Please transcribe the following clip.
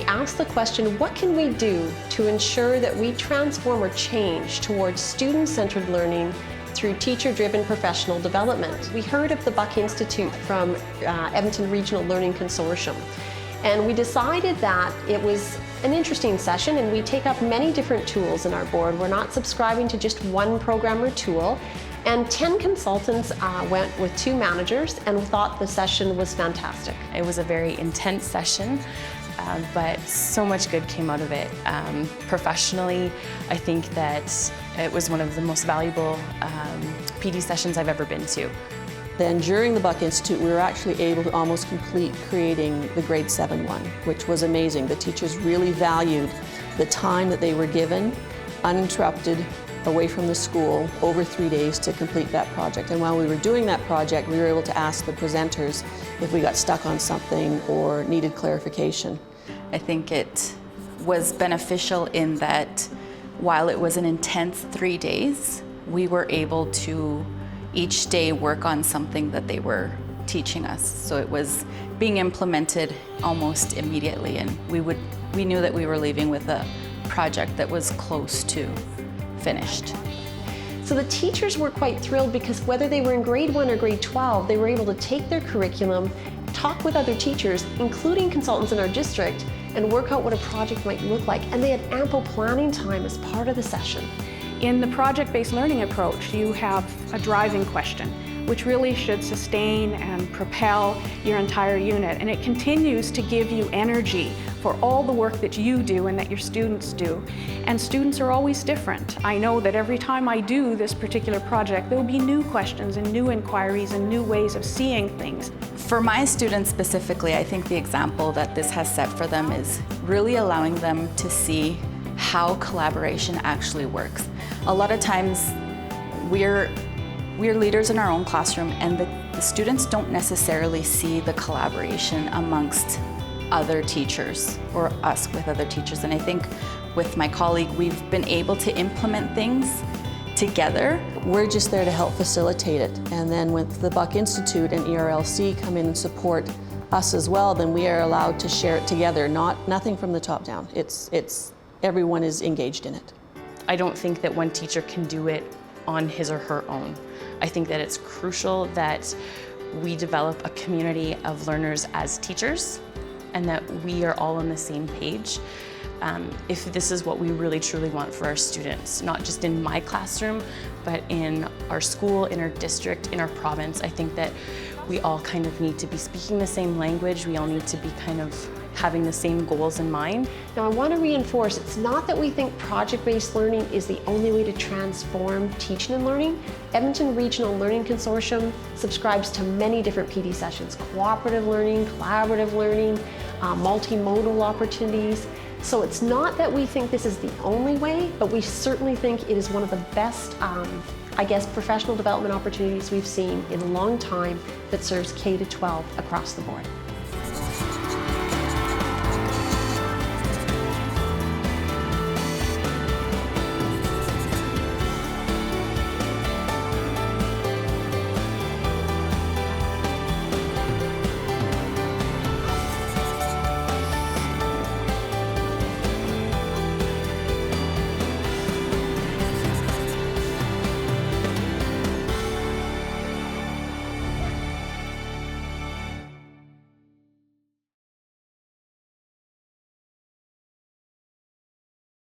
we asked the question, what can we do to ensure that we transform or change towards student-centered learning through teacher-driven professional development? We heard of the Buck Institute from Edmonton Regional Learning Consortium, and we decided that it was an interesting session, and we take up many different tools in our board. We're not subscribing to just one program or tool, and 10 consultants went with 2 managers and thought the session was fantastic. It was a very intense session, but so much good came out of it. Professionally, I think that it was one of the most valuable PD sessions I've ever been to. Then during the Buck Institute, we were actually able to almost complete creating the grade 7 one, which was amazing. The teachers really valued the time that they were given, uninterrupted, away from the school, over 3 days to complete that project. And while we were doing that project, we were able to ask the presenters if we got stuck on something or needed clarification. I think it was beneficial in that while it was an intense 3 days, we were able to each day work on something that they were teaching us. So it was being implemented almost immediately, and we knew that we were leaving with a project that was close to finished. So the teachers were quite thrilled because whether they were in grade 1 or grade 12, they were able to take their curriculum, talk with other teachers, including consultants in our district, and work out what a project might look like. And they had ample planning time as part of the session. In the project-based learning approach, you have a driving question, which really should sustain and propel your entire unit. And it continues to give you energy for all the work that you do and that your students do. And students are always different. I know that every time I do this particular project, there will be new questions and new inquiries and new ways of seeing things. For my students specifically, I think the example that this has set for them is really allowing them to see how collaboration actually works. A lot of times we're leaders in our own classroom, and the students don't necessarily see the collaboration amongst other teachers or us with other teachers. And I think with my colleague, we've been able to implement things together. We're just there to help facilitate it. And then with the Buck Institute and ERLC come in and support us as well, then we are allowed to share it together, nothing from the top down. It's everyone is engaged in it. I don't think that one teacher can do it on his or her own. I think that it's crucial that we develop a community of learners as teachers and that we are all on the same page. If this is what we really truly want for our students, not just in my classroom, but in our school, in our district, in our province, I think that we all kind of need to be speaking the same language. We all need to be kind of having the same goals in mind. Now I want to reinforce, it's not that we think project-based learning is the only way to transform teaching and learning. Edmonton Regional Learning Consortium subscribes to many different PD sessions, cooperative learning, collaborative learning, multimodal opportunities. So it's not that we think this is the only way, but we certainly think it is one of the best, professional development opportunities we've seen in a long time that serves K-12 across the board.